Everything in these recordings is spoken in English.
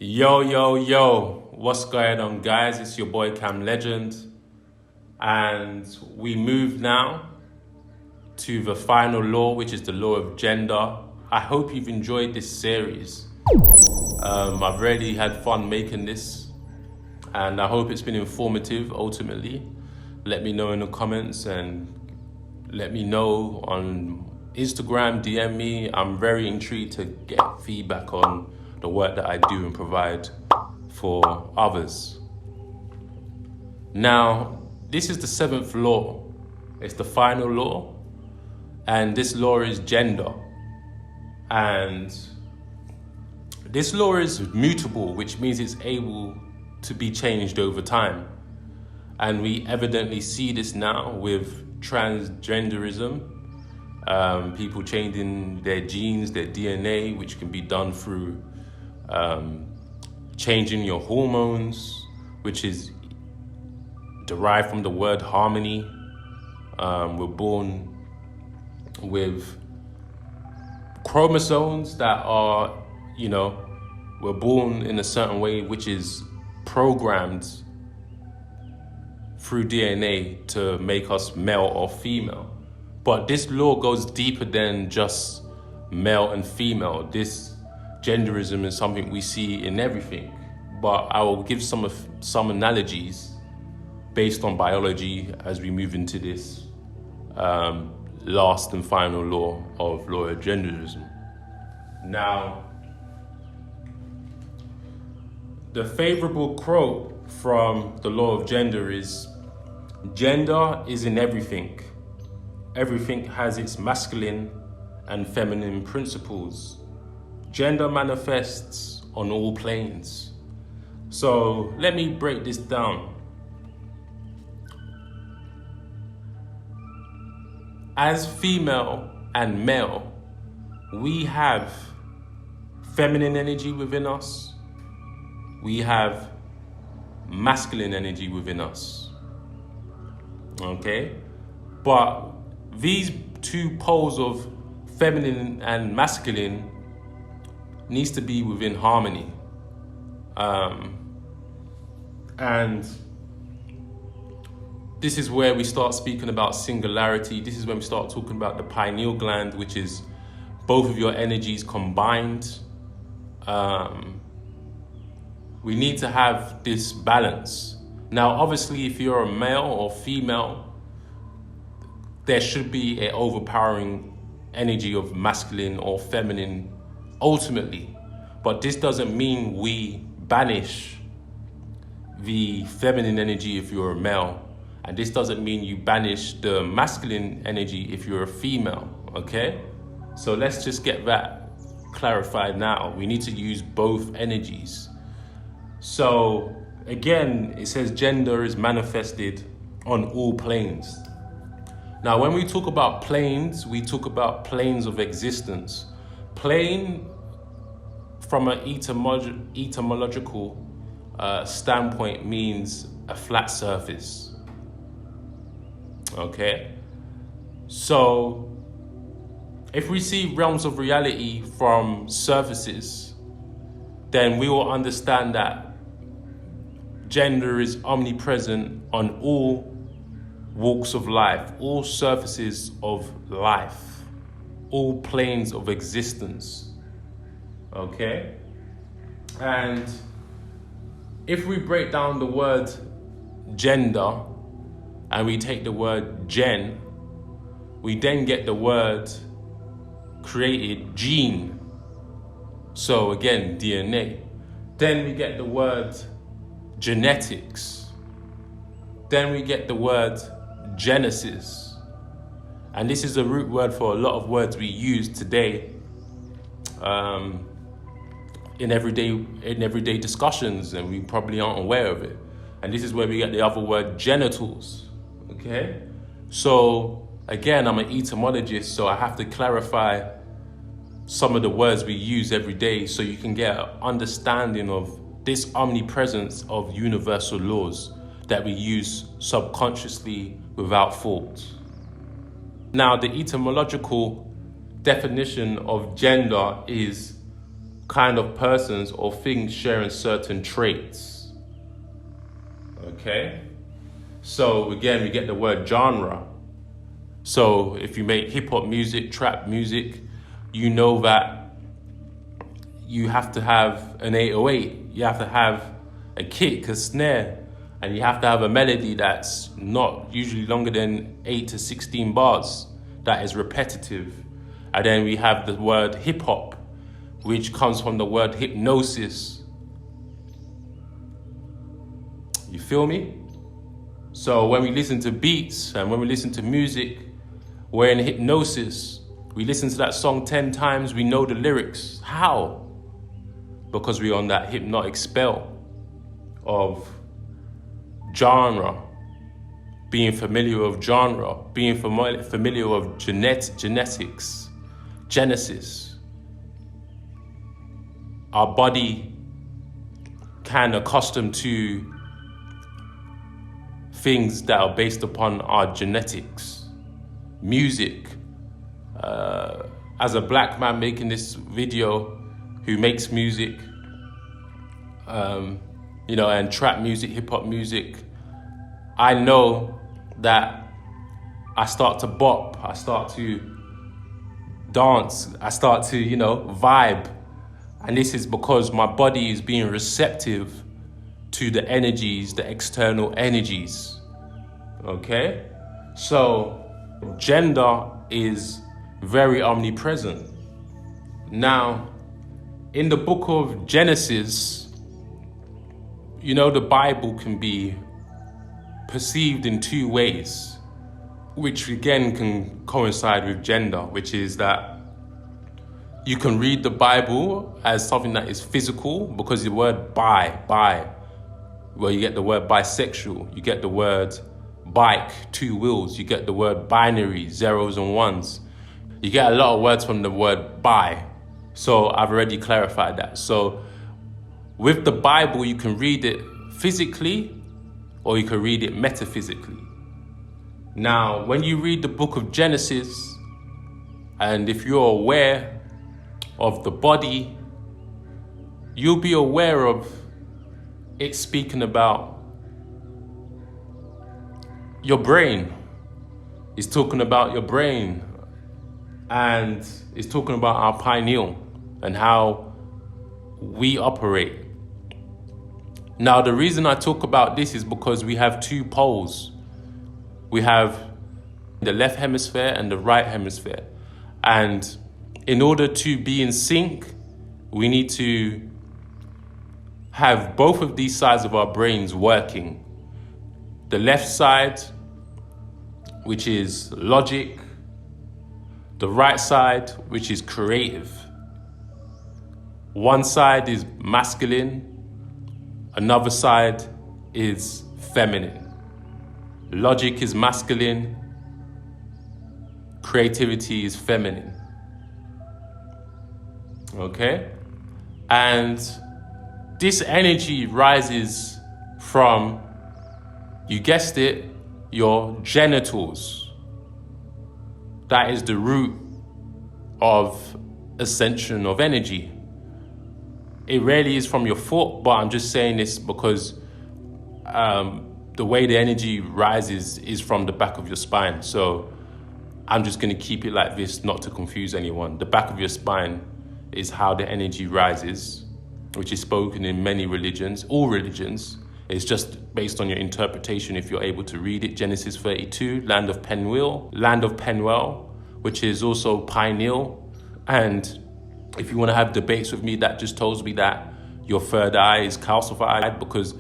Yo, what's going on, guys? It's your boy Cam Legend, and we move now to the final law, which is the law of gender. I hope you've enjoyed this series. I've really had fun making this, and I hope it's been informative ultimately. Let me know in the comments and let me know on Instagram, DM me. I'm very intrigued to get feedback on the work that I do and provide for others. Now, this is the seventh law. It's the final law, and this law is gender. And this law is mutable, which means it's able to be changed over time. And we evidently see this now with transgenderism, people changing their genes, their DNA, which can be done through changing your hormones, which is derived from the word harmony. We're born with chromosomes that are, we're born in a certain way, which is programmed through DNA to make us male or female. But this law goes deeper than just male and female. This genderism is something we see in everything, but I will give some analogies based on biology as we move into this last and final law of genderism. Now, the favorable quote from the law of gender is, "Gender is in everything. Everything has its masculine and feminine principles. Gender manifests on all planes." So let me break this down. As female and male, we have feminine energy within us. We have masculine energy within us. Okay? But these two poles of feminine and masculine needs to be within harmony. And this is where we start speaking about singularity. This is when we start talking about the pineal gland, which is both of your energies combined. We need to have this balance. Now, obviously, if you're a male or female, there should be an overpowering energy of masculine or feminine ultimately. But this doesn't mean we banish the feminine energy if you're a male. And this doesn't mean you banish the masculine energy if you're a female, okay? So let's just get that clarified now. We need to use both energies. So again, it says gender is manifested on all planes. Now, when we talk about planes, we talk about planes of existence. Plane, from an etymological standpoint, means a flat surface. Okay? So, if we see realms of reality from surfaces, then we will understand that gender is omnipresent on all walks of life, all surfaces of life, all planes of existence. Okay? And if we break down the word gender and we take the word gen, we then get the word created gene. So again, DNA. Then we get the word genetics. Then we get the word genesis. And this is a root word for a lot of words we use today in everyday discussions, and we probably aren't aware of it. And this is where we get the other word genitals. Okay? So again, I'm an etymologist, so I have to clarify some of the words we use every day so you can get an understanding of this omnipresence of universal laws that we use subconsciously without fault. Now, the etymological definition of gender is kind of persons or things sharing certain traits. Okay? So again, we get the word genre. So if you make hip hop music, trap music, you know that you have to have an 808, you have to have a kick, a snare, and you have to have a melody that's not usually longer than 8 to 16 bars, that is repetitive. And then we have the word hip hop, which comes from the word hypnosis. You feel me? So when we listen to beats and when we listen to music, we're in hypnosis. We listen to that song 10 times, we know the lyrics. How? Because we're on that hypnotic spell of genre, being familiar with genre, being familiar with genetics, genesis. Our body can accustom to things that are based upon our genetics. Music. As a black man making this video who makes music, and trap music, hip hop music, I know that I start to bop, I start to dance, I start to, vibe. And this is because my body is being receptive to the energies, the external energies. Okay? So gender is very omnipresent. Now, in the book of Genesis, the Bible can be perceived in two ways, which again can coincide with gender, which is that you can read the Bible as something that is physical, because the word well, you get the word bisexual, you get the word bike, 2 wheels, you get the word binary, zeros and ones. You get a lot of words from the word bi. So I've already clarified that. So with the Bible, you can read it physically or you can read it metaphysically. Now, when you read the book of Genesis, and if you're aware of the body, you'll be aware of it speaking about your brain. It's talking about your brain, and it's talking about our pineal and how we operate. Now, the reason I talk about this is because we have 2 poles. We have the left hemisphere and the right hemisphere. And in order to be in sync, we need to have both of these sides of our brains working. The left side, which is logic. The right side, which is creative. One side is masculine. Another side is feminine. Logic is masculine. Creativity is feminine. Okay? And this energy rises from, you guessed it, your genitals. That is the root of ascension of energy. It rarely is from your foot, but I'm just saying this because the way the energy rises is from the back of your spine. So I'm just going to keep it like this, not to confuse anyone. The back of your spine is how the energy rises, which is spoken in many religions, all religions. It's just based on your interpretation if you're able to read it. Genesis 32, land of Penuel, which is also pineal. And if you want to have debates with me, that just tells me that your third eye is calcified, because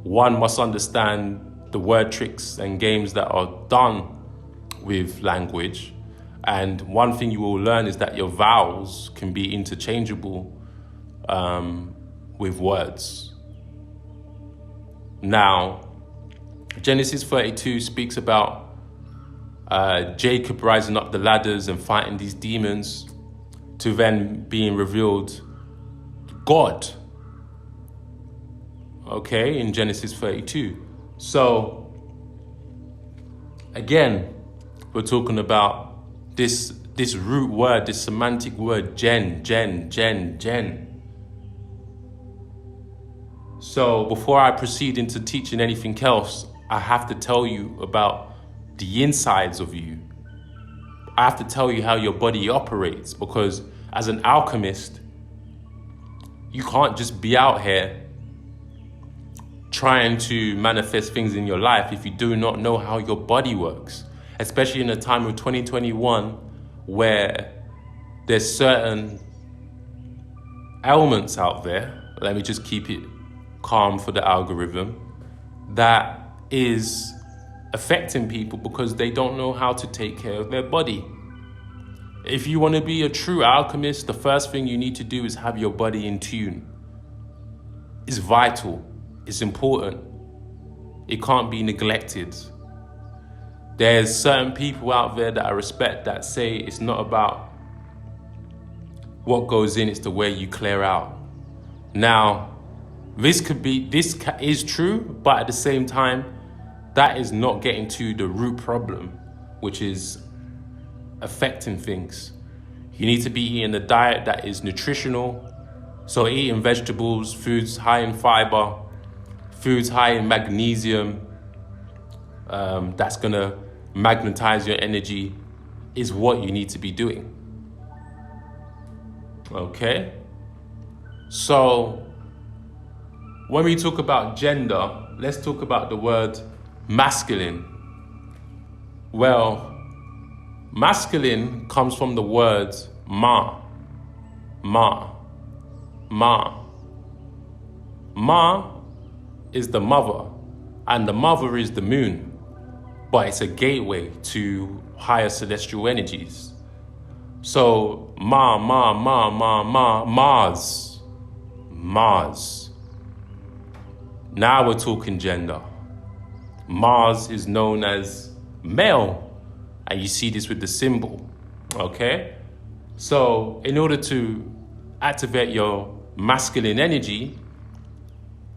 one must understand the word tricks and games that are done with language. And one thing you will learn is that your vowels can be interchangeable with words. Now, Genesis 32 speaks about Jacob rising up the ladders and fighting these demons, to then being revealed God. Okay, in Genesis 32. So, again, we're talking about this root word, this semantic word, gen. So before I proceed into teaching anything else, I have to tell you about the insides of you. I have to tell you how your body operates, because as an alchemist, you can't just be out here trying to manifest things in your life if you do not know how your body works, especially in a time of 2021 where there's certain ailments out there. Let me just keep it calm for the algorithm, that is affecting people because they don't know how to take care of their body. If you want to be a true alchemist, the first thing you need to do is have your body in tune. It's vital. It's important. It can't be neglected. There's certain people out there that I respect that say it's not about what goes in, it's the way you clear out. Now, this is true, but at the same time, that is not getting to the root problem, which is affecting things. You need to be eating a diet that is nutritional. So eating vegetables, foods high in fiber, foods high in magnesium, that's gonna magnetize your energy, is what you need to be doing. Okay? So when we talk about gender, let's talk about the word masculine. Well, masculine comes from the word ma. Ma is the mother, and the mother is the moon, but it's a gateway to higher celestial energies. So Mars. Now we're talking gender. Mars is known as male, and you see this with the symbol, okay? So in order to activate your masculine energy,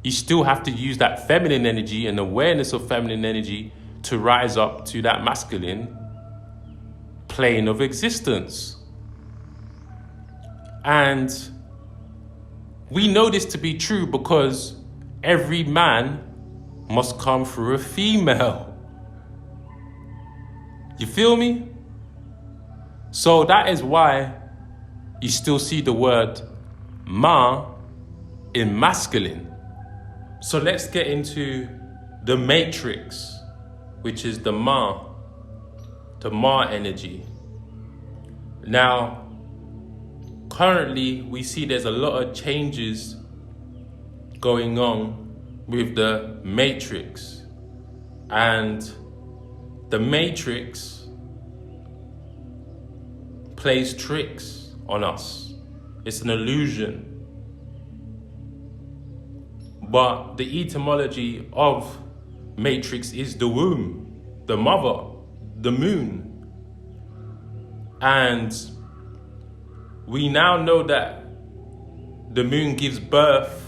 you still have to use that feminine energy and awareness of feminine energy to rise up to that masculine plane of existence. And we know this to be true because every man must come through a female. You feel me? So that is why you still see the word ma in masculine. So let's get into the matrix, which is the ma energy. Now, currently we see there's a lot of changes going on with the matrix, and the matrix plays tricks on us. It's an illusion. But the etymology of matrix is the womb, the mother, the moon. And we now know that the moon gives birth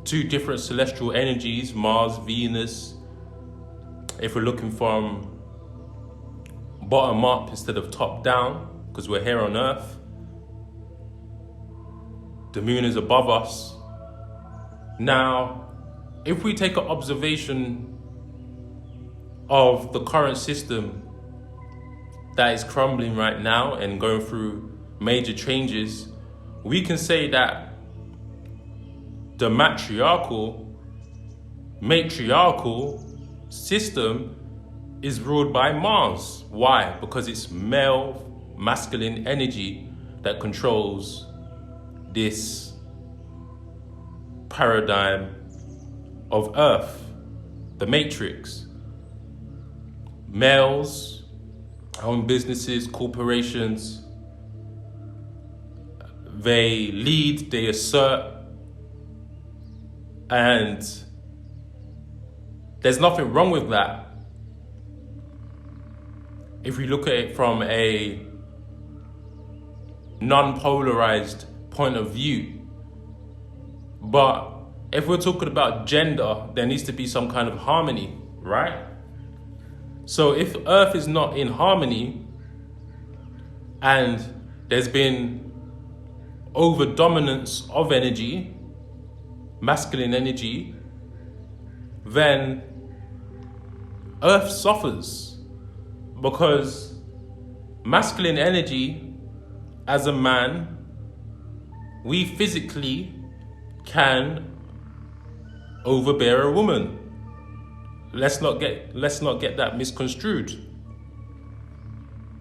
to different celestial energies, Mars, Venus. If we're looking from bottom up instead of top down, because we're here on Earth, the moon is above us. Now, if we take an observation of the current system that is crumbling right now and going through major changes, we can say that the matriarchal system is ruled by Mars. Why? Because it's male, masculine energy that controls this paradigm of Earth, the matrix. Males own businesses, corporations. They lead, they assert, and there's nothing wrong with that if we look at it from a non-polarized point of view. But if we're talking about gender, there needs to be some kind of harmony, right? So if Earth is not in harmony and there's been overdominance of energy, masculine energy, then Earth suffers, because masculine energy, as a man, we physically can overbear a woman. Let's not get that misconstrued.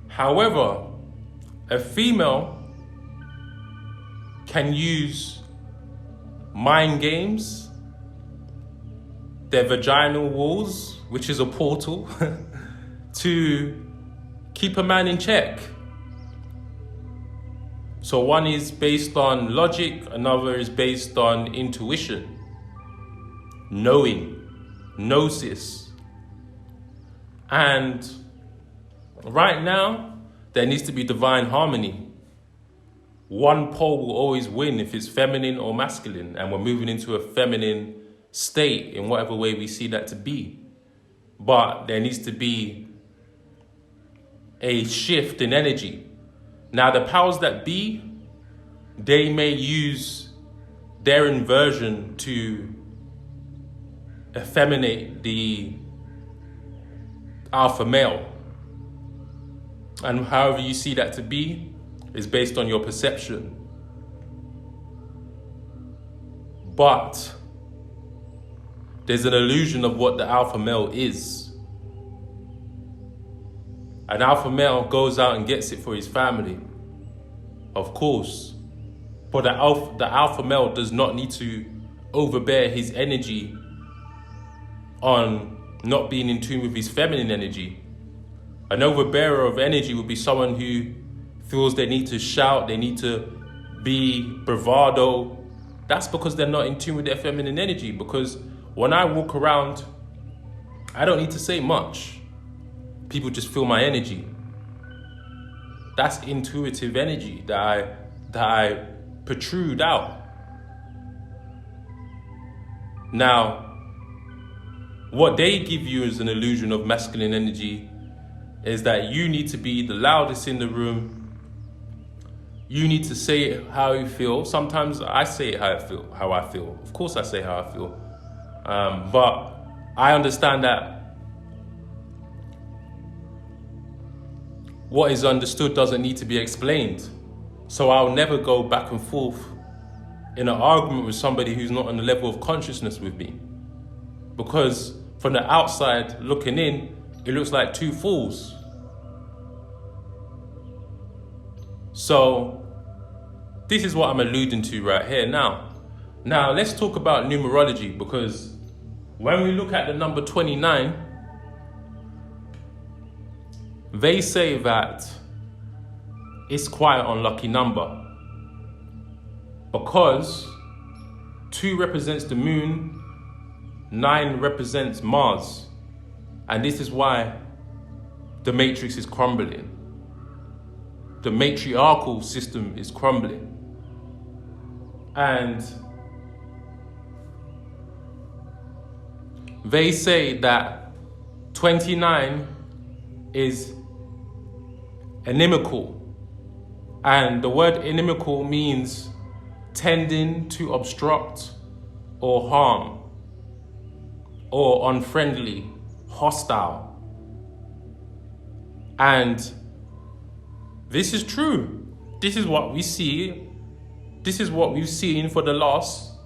However, a female can use mind games, their vaginal walls, which is a portal, to keep a man in check. So one is based on logic, another is based on intuition, knowing, gnosis. And right now, there needs to be divine harmony. One pole will always win if it's feminine or masculine, and we're moving into a feminine state in whatever way we see that to be. But there needs to be a shift in energy. Now, the powers that be, they may use their inversion to effeminate the alpha male. And however you see that to be is based on your perception. But there's an illusion of what the alpha male is. An alpha male goes out and gets it for his family, of course. But the alpha male does not need to overbear his energy on not being in tune with his feminine energy. An overbearer of energy would be someone who feels they need to shout, they need to be bravado. That's because they're not in tune with their feminine energy. Because when I walk around, I don't need to say much. People just feel my energy. That's intuitive energy that I protrude out. Now, what they give you as an illusion of masculine energy is that you need to be the loudest in the room. You need to say it how you feel. Sometimes I say it how I feel. Of course I say how I feel. But I understand that what is understood doesn't need to be explained. So I'll never go back and forth in an argument with somebody who's not on the level of consciousness with me. Because from the outside looking in, it looks like two fools. So this is what I'm alluding to right here now. Now let's talk about numerology, because when we look at the number 29, they say that it's quite an unlucky number because 2 represents the moon, 9 represents Mars. And this is why the matrix is crumbling. The matriarchal system is crumbling. And they say that 29 is inimical. And the word inimical means tending to obstruct or harm, or unfriendly, hostile. And this is true. This is what we see. This is what we've seen for the last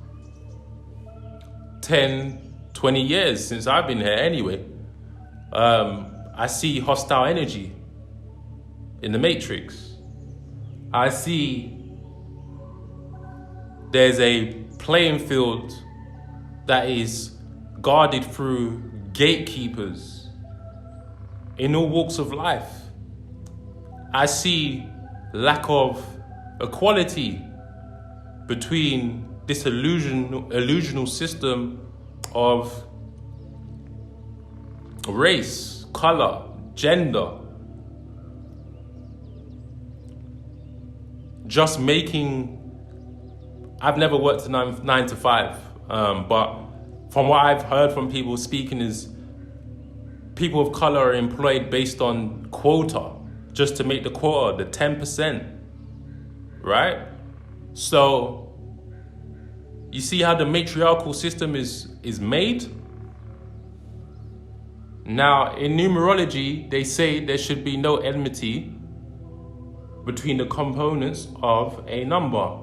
10, 20 years since I've been here anyway. I see hostile energy in the matrix. I see there's a playing field that is guarded through gatekeepers in all walks of life. I see lack of equality between this illusional system of race, color, gender, just making. I've never worked a 9 to 5, but from what I've heard from people speaking is people of color are employed based on quota, just to make the quota, the 10%, right? So you see how the matriarchal system is made? Now, in numerology, they say there should be no enmity between the components of a number.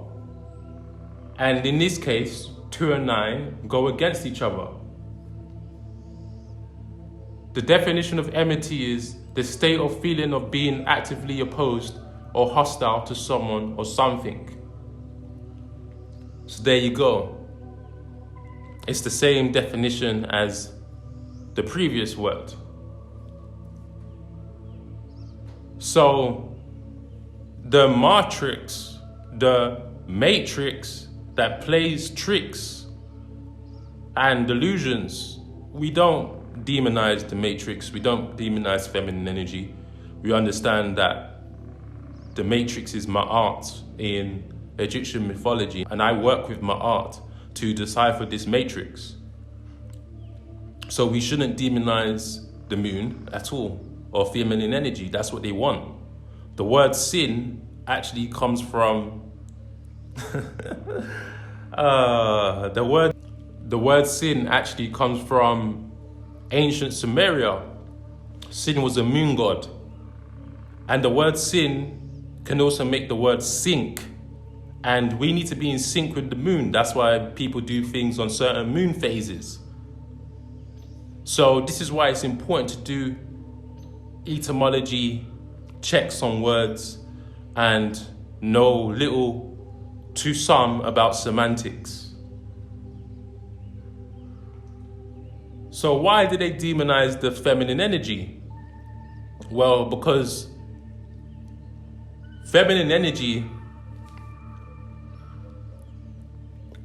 And in this case, 2 and 9 go against each other. The definition of enmity is the state or feeling of being actively opposed or hostile to someone or something. So there you go. It's the same definition as the previous word. So the matrix that plays tricks and delusions, we don't demonize the matrix, we don't demonize feminine energy. We understand that the matrix is Ma'at in Egyptian mythology, and I work with Ma'at to decipher this matrix. So we shouldn't demonize the moon at all, or feminine energy. That's what they want. The word sin actually comes from the word sin actually comes from ancient Sumeria. Sin was a moon god. And the word sin can also make the word sync. And we need to be in sync with the moon. That's why people do things on certain moon phases. So this is why it's important to do etymology checks on words and know little to some about semantics. So why do they demonize the feminine energy? Well, because feminine energy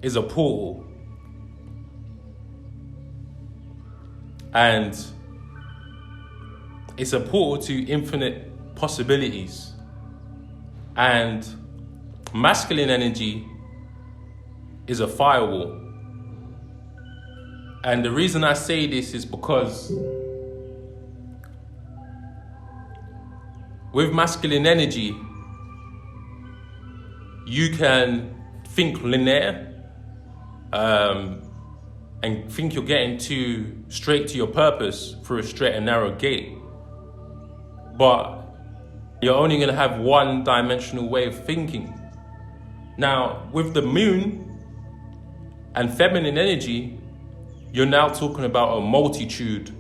is a portal. And it's a portal to infinite possibilities. And masculine energy is a firewall. And the reason I say this is because with masculine energy, you can think linear and think you're getting straight to your purpose through a straight and narrow gate. But you're only going to have one dimensional way of thinking. Now, with the moon and feminine energy, you're now talking about a multitude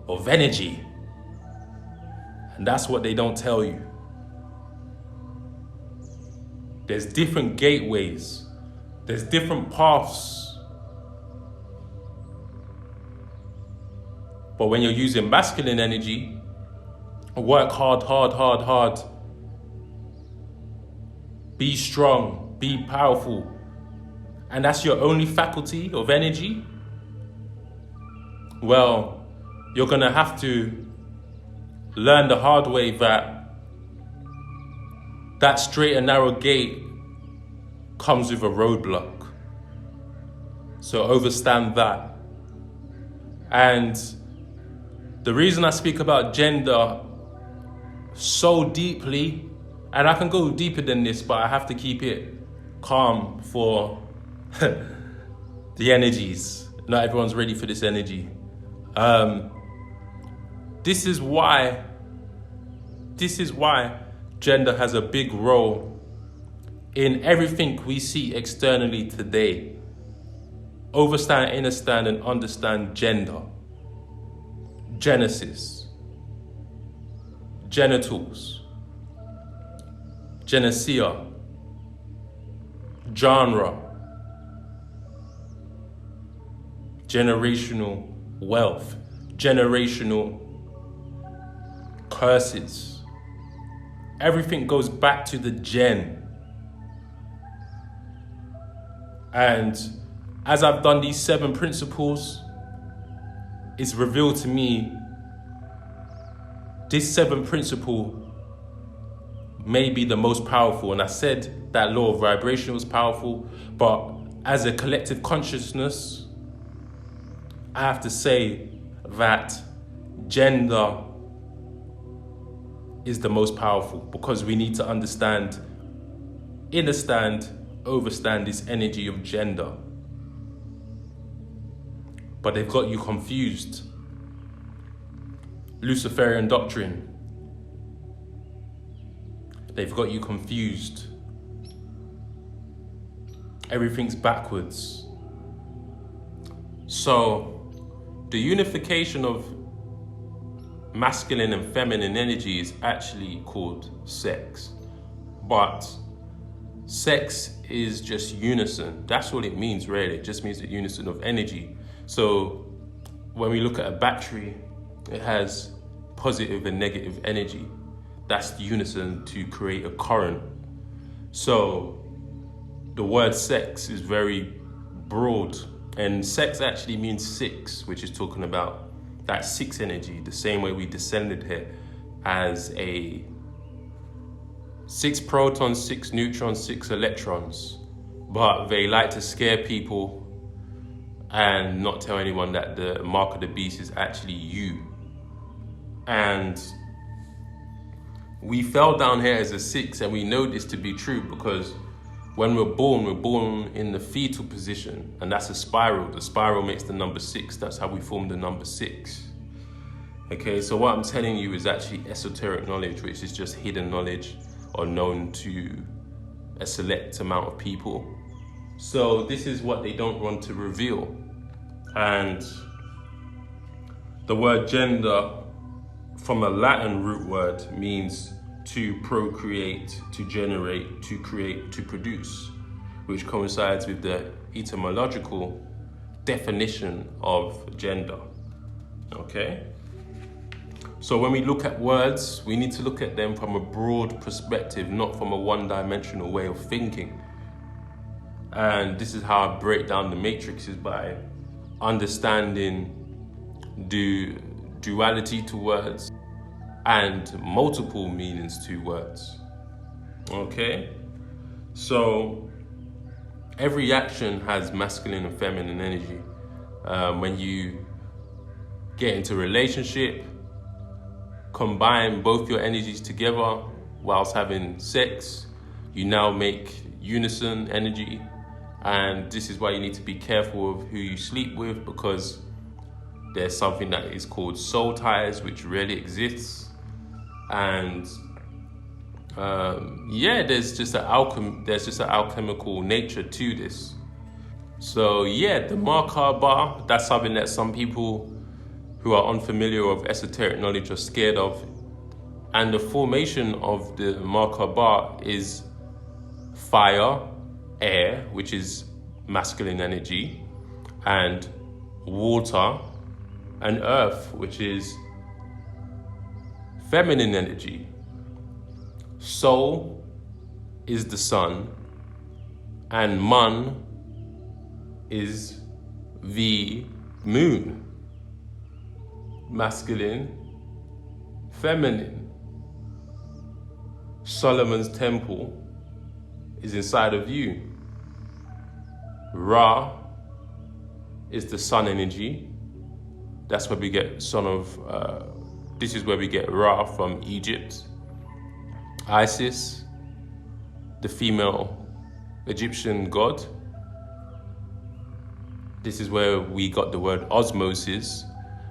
of energy. And that's what they don't tell you. There's different gateways. There's different paths. But when you're using masculine energy, work hard. Be strong, be powerful. And that's your only faculty of energy. Well, you're gonna have to learn the hard way that straight and narrow gate comes with a roadblock. So understand that. And the reason I speak about gender so deeply, and I can go deeper than this, but I have to keep it calm for the energies. Not everyone's ready for this energy. This is why gender has a big role in everything we see externally today. Overstand, understand, and understand gender. Genesis, genitals, genesia, genre, generational wealth, generational curses. Everything goes back to the gen. And as I've done these 7 principles, it's revealed to me this 7th principle may be the most powerful. And I said that law of vibration was powerful, but as a collective consciousness, I have to say that gender is the most powerful, because we need to understand, overstand this energy of gender. But they've got you confused. Luciferian doctrine. They've got you confused. Everything's backwards. So, the unification of masculine and feminine energy is actually called sex. But sex is just unison. That's what it means, really. It just means the unison of energy. So, when we look at a battery, it has positive and negative energy. That's the unison to create a current. So the word sex is very broad, and sex actually means six, which is talking about that six energy, the same way we descended here as a 6 protons, 6 neutrons, 6 electrons. But they like to scare people and not tell anyone that the mark of the beast is actually you. And we fell down here as a 6, and we know this to be true because when we're born in the fetal position, and that's a spiral. The spiral makes the number 6. That's how we form the number 6. Okay, so what I'm telling you is actually esoteric knowledge, which is just hidden knowledge or known to a select amount of people. So this is what they don't want to reveal. And the word gender, from a Latin root word, means to procreate, to generate, to create, to produce, which coincides with the etymological definition of gender. Okay? So when we look at words, we need to look at them from a broad perspective, not from a one-dimensional way of thinking. And this is how I break down the matrix, is by understanding duality to words and multiple meanings to words. Okay? So every action has masculine and feminine energy. When you get into a relationship, combine both your energies together whilst having sex, you now make unison energy. And this is why you need to be careful of who you sleep with, because there's something that is called soul ties, which rarely exists. And there's just an alchemical nature to this. So the Markar bar, that's something that some people who are unfamiliar with esoteric knowledge are scared of. And the formation of the Markar bar is fire, air, which is masculine energy, and water, and earth, which is feminine energy. Soul is the sun, and Man is the moon. Masculine, feminine. Solomon's temple is inside of you. Ra is the sun energy. That's where we get this is where we get Ra from Egypt. Isis, the female Egyptian god. This is where we got the word osmosis.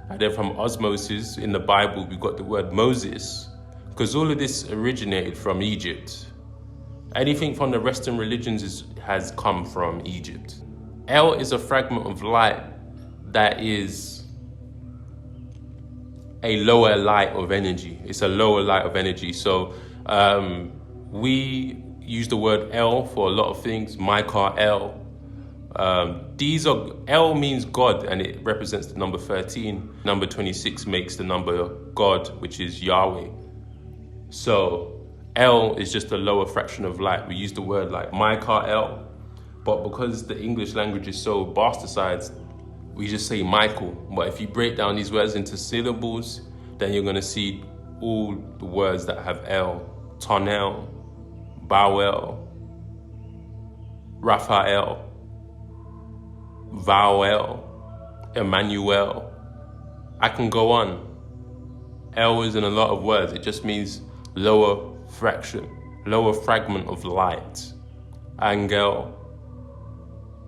And then from osmosis, in the Bible, we got the word Moses, because all of this originated from Egypt. Anything from the Western religions has come from Egypt. L is a fragment of light that is a lower light of energy. It's a lower light of energy. So we use the word L for a lot of things. My car, L. L means God, and it represents the number 13. Number 26 makes the number God, which is Yahweh. So L is just a lower fraction of light. We use the word like my car, L, but because the English language is so bastardized, we just say Michael. But if you break down these words into syllables, then you're going to see all the words that have L. Tonel, Bowel, Raphael, Vowel, Emmanuel. I can go on. L is in a lot of words. It just means lower fraction, lower fragment of light. Angel.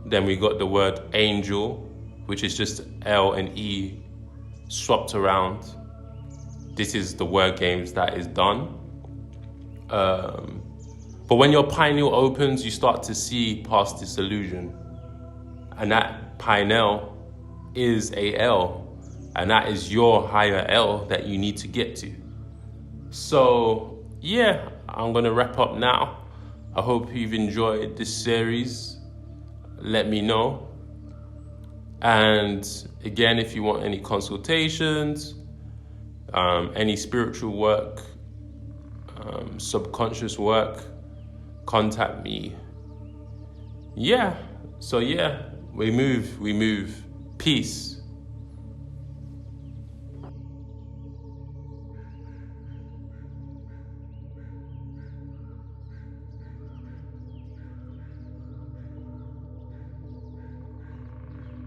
Then we got the word angel, which is just L and E swapped around. this is the word games that is done. But when your pineal opens, you start to see past this illusion. And that pineal is a L. And that is your higher L that you need to get to. So, yeah, I'm going to wrap up now. I hope you've enjoyed this series. Let me know. And again, if you want any consultations, any spiritual work, subconscious work, contact me. Yeah. So yeah, we move. Peace.